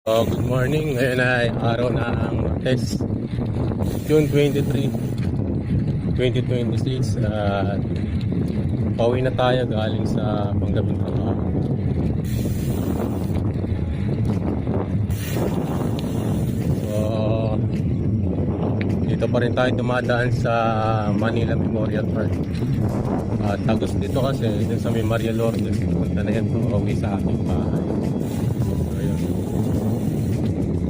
Good morning. Ngayon ay araw ng Martes, June 23, 2026. Pauwi na tayo galing sa panggabing trabaho. So, dito pa rin tayo dumadaan sa Manila Memorial Park. Tagos dito kasi dun sa may Maria Lourdes. Punta na yan pauwi sa aking bahay.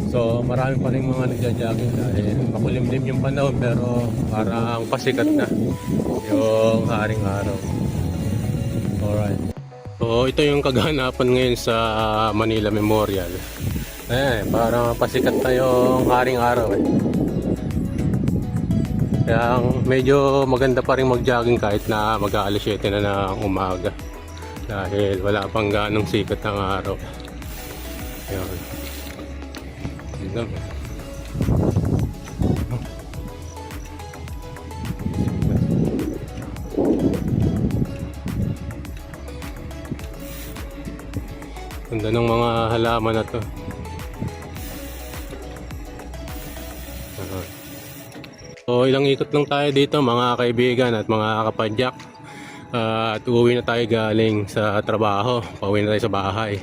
So marami pa rin mga nagja-jogging dahil makulimlim yung panahon, pero parang pasikat na yung haring araw. Alright. So ito yung kaganapan ngayon sa Manila Memorial. Parang pasikat na yung haring araw Kaya medyo maganda pa rin mag-jogging kahit na mag-aalas 7 na ng umaga. Dahil wala pang ganong sikat ng araw. Ayan. Ganda ng mga halaman na to. So ilang ikot lang tayo dito mga kaibigan at mga kapadyak. At uuwi na tayo galing sa trabaho. Pauwi na tayo sa bahay.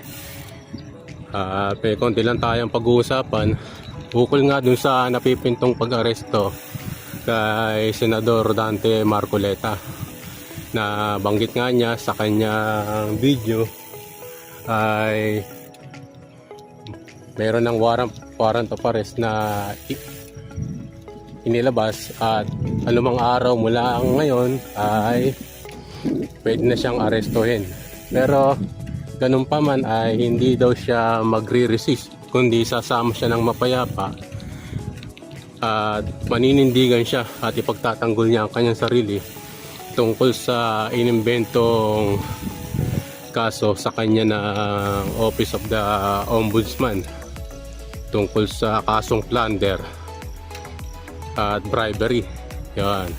Konti lang tayong pag-uusapan ukol nga dun sa napipintong pag-aresto kay Senador Dante Marcoleta, na banggit nga niya sa kanyang video ay meron ng warrant of arrest na inilabas, at anumang araw mula ngayon ay pwede na siyang arestuhin. Pero ganun pa man ay hindi daw siya magre-resist, kundi sasama siya ng mapayapa at maninindigan siya at ipagtatanggol niya ang kanyang sarili tungkol sa inimbentong kaso sa kanya ng Office of the Ombudsman tungkol sa kasong plunder at bribery. Yan.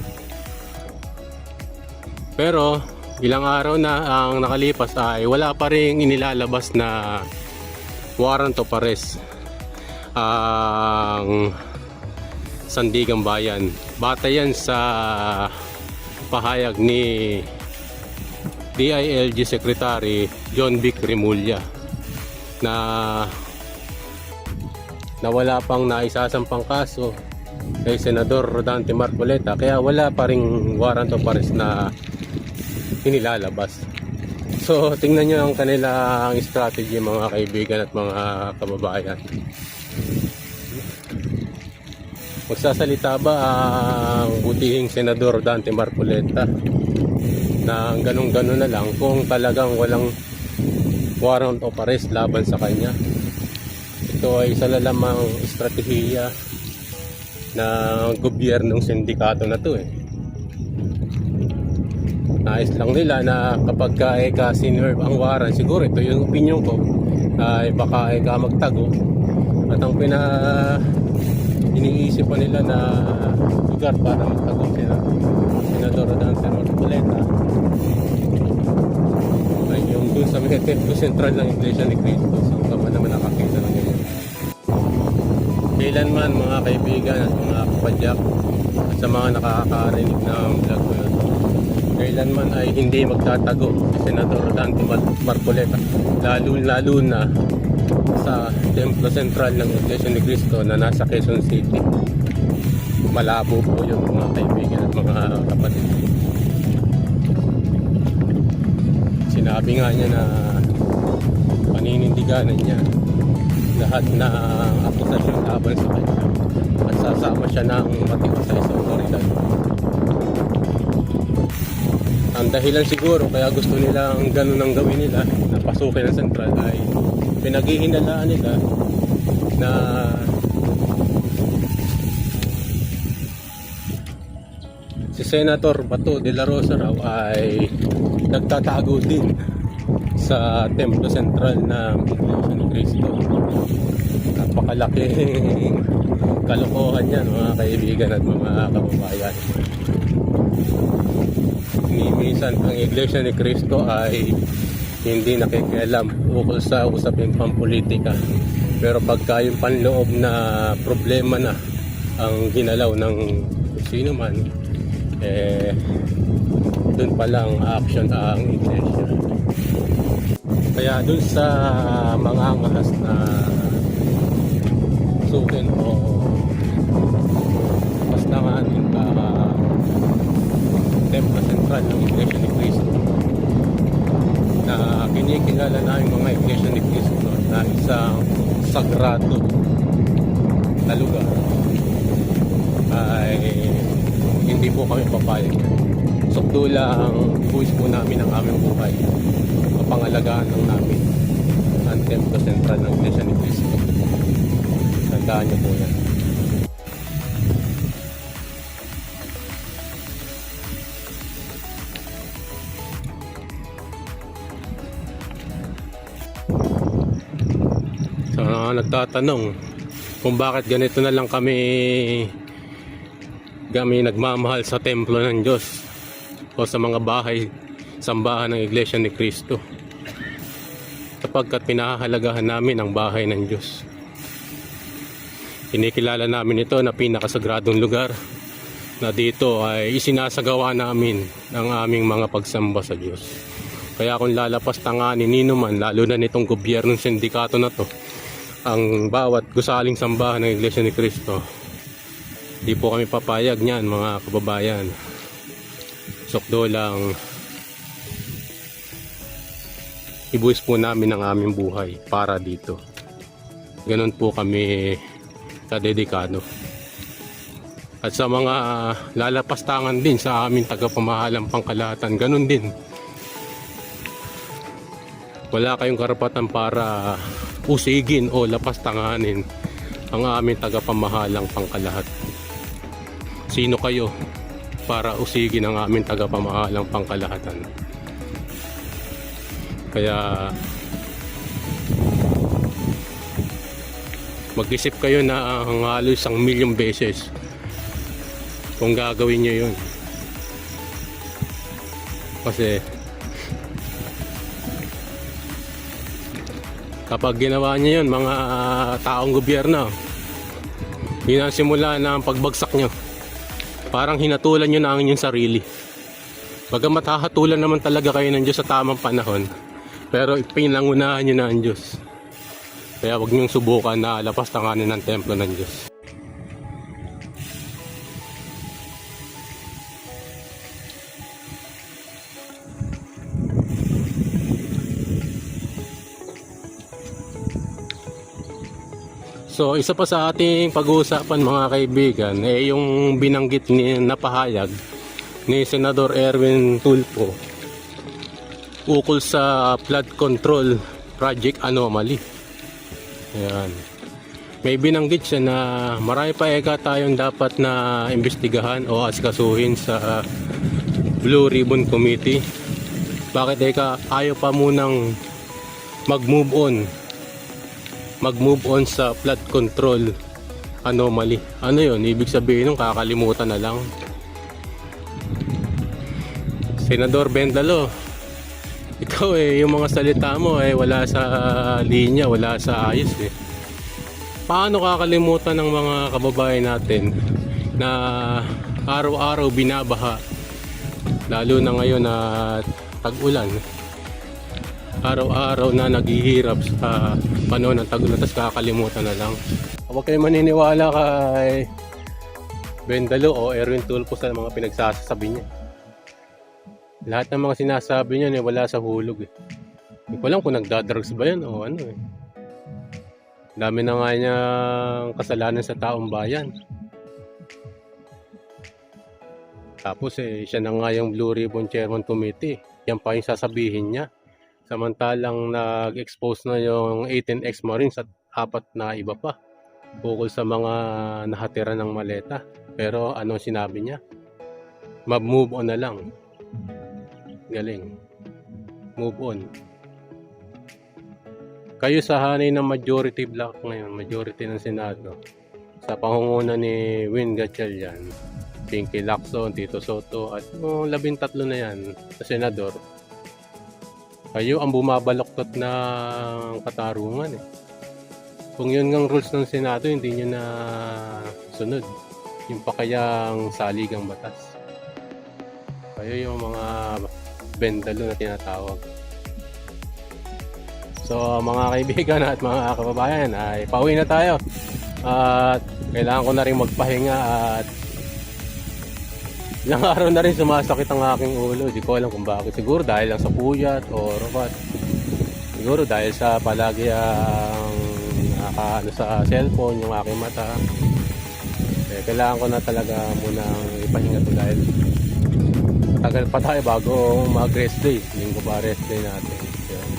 Pero ilang araw na ang nakalipas ay wala pa rin inilalabas na warrant of arrest ang Sandigang Bayan. Batay yan sa pahayag ni DILG Secretary John Vic Remulla na wala pang naisasampang kaso kay Senador Dante Marcoleta, kaya wala pa ring warrant of arrest na inilalabas. So tingnan nyo ang kanilang strategy mga kaibigan at mga kababayan. Magsasalita ba ang butihing Senador Dante Marcoleta na ganun-ganun na lang kung talagang walang warrant of arrest laban sa kanya? Ito ay isa na lamang estratehiya ng gobyernong sindikato na to Nais lang nila na kapag ka-sinerve ang warrant, siguro ito yung opinion ko, ay baka magtago, at ang iniisip pa nila na lugar para magtago sila Senador Dante Marcoleta ay yung dun sa mga templo sentral ng Iglesia ni Cristo. So kama naman nakakita ng ganyan. Kailanman mga kaibigan at mga kapadyak at sa mga nakakarinig ng vlog ko yun, kailanman ay hindi magtatago si Senador Dante Marcoleta, lalo na sa templo sentral ng Iglesia ni Cristo na nasa Quezon City. Malabo po yung mga kaibigan at mga kapatid. Sinabi nga niya na paninindiganan niya lahat na akusasyon laban sa kanya at sasama siya ng matiwasay sa otoridad. Ang dahilan siguro kaya gusto nilang ganun ang gawin nila na pasukin ang sentral ay pinaghihinalaan nila na si Senator Bato de la Rosa raw ay nagtatago din sa templo sentral ng Iglesia ni Cristo. Napakalaking kalokohan yan mga kaibigan at mga kababayan. Minsan ang Iglesia ni Cristo ay hindi nakikialam ukol sa usaping pampolitika. Pero pagka yung panloob na problema na ang ginalaw ng sino man, dun pa lang action ang iglesia. Kaya dun sa mga angahas na sukin o pastanganin templo sentral ng Iglesia ni Cristo, na kinikilala na yung mga Iglesia ni Cristo na isang sagrado na lugar, ay hindi po kami papayag. Sukdo lang buwis po namin ang aming buhay, mapangalagaan lang namin ang templo sentral ng Iglesia ni Cristo. Tandaan niyo po yan. So, nagtatanong kung bakit ganito na lang kami nagmamahal sa templo ng Diyos o sa mga bahay, sambahan ng Iglesia ni Cristo, sapagkat pinahahalagahan namin ang bahay ng Diyos. Kinikilala namin ito na pinakasagradong lugar, na dito ay isinasagawa namin ang aming mga pagsamba sa Diyos. Kaya kung lalapas tanganin nino man, lalo na nitong gobyernong sindikato na to, ang bawat gusaling sambahan ng Iglesia ni Cristo, di po kami papayag niyan, mga kababayan. Sukdo lang ibuwis po namin ang aming buhay para dito. Ganon po kami kadedikado. At sa mga lalapastangan din sa aming tagapamahalang pangkalahatan, ganon din. Wala kayong karapatan para usigin o lapastanganin ang aming tagapamahalang pangkalahat. Sino kayo para usigin ang aming tagapamahalang pangkalahatan? Kaya mag-isip kayo na ang halos 1,000,000 beses kung gagawin nyo yun. Kasi kapag ginawa nyo yun, mga taong gobyerno, yun ang simula na ang pagbagsak nyo. Parang hinatulan nyo na ang inyong sarili. Bagamat hahatulan naman talaga kayo ng Diyos sa tamang panahon, pero pinangunahan nyo na ang Diyos. Kaya huwag nyong subukan na lapastanganin ng templo ng Diyos. So isa pa sa ating pag-uusapan, mga kaibigan, yung binanggit ni napahayag ni Senador Erwin Tulfo ukol sa flood control project anomaly. Ayan. May binanggit siya na marami pa tayong dapat na imbestigahan o askasuhin sa Blue Ribbon Committee. Bakit ayaw pa munang mag-move on sa flood control anomaly? Ano yun? Ibig sabihin nung kakalimutan na lang. Senador Bendalo, ikaw yung mga salita mo wala sa linya, wala sa ayos Paano kakalimutan ng mga kababayan natin na araw-araw binabaha, lalo na ngayon na tag-ulan? Araw-araw na naghihirap sa panahon ng tag-ulan, tapos kakalimutan na lang. Huwag kayo maniniwala kay Bendalo o Erwin Tulfo sa mga pinagsasabi niya. Lahat ng mga sinasabi niya wala sa hulog Hindi ko alam kung nagdadrugs ba yan o ano Dami na nga niyang kasalanan sa taong bayan. Tapos siya na nga yung Blue Ribbon Chairman Committee. Yan pa yung sasabihin niya. Samantalang nag-expose na yung 18 ex-Marines at 4 na iba pa ukol sa mga nahatira ng maleta. Pero anong sinabi niya? Mag-move on na lang. Galing. Move on. Kayo sa hanay ng majority block ngayon, majority ng Senado, sa pangunguna ni Win Gatchalian, Pinky Lacson, Tito Soto, at 13 na yan na senador, kayo ang bumabaloktot ng katarungan Kung yun ngang rules ng Senado, hindi nyo na sunod. Yung pa kayang saligang batas. Kayo yung mga bendalo na tinatawag. So mga kaibigan at mga kababayan, ay pauwi na tayo. At kailangan ko na rin magpahinga at ilang araw na rin sumasakit ang aking ulo. Di ko alam kung bakit. Siguro dahil lang sa puyat o what. Siguro dahil sa palagi ang nakaano sa cellphone yung aking mata. Kailangan ko na talaga munang ipahinga to dahil matagal pa tayo bago mag-rest day. Linggo pa rest day natin. Yan.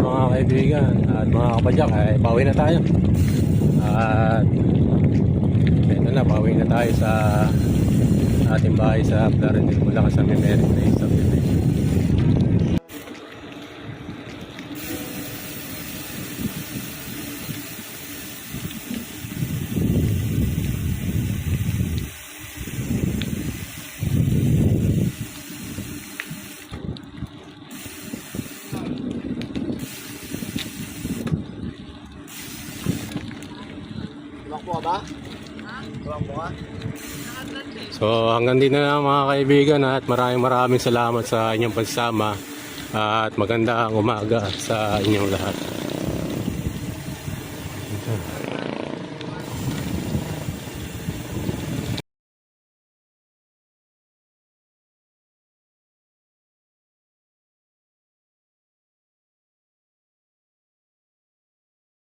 Mga kaibigan at mga kapadyak, ay pauwi na tayo. At ito na, pauwi na tayo sa ating bahay sa Clarendon, Bulacan sa Merit Place Subdivision. Tumakbo ka ba? Tumakbo ka? So hanggang din na lang mga kaibigan at maraming salamat sa inyong pagsama at magandang umaga sa inyong lahat.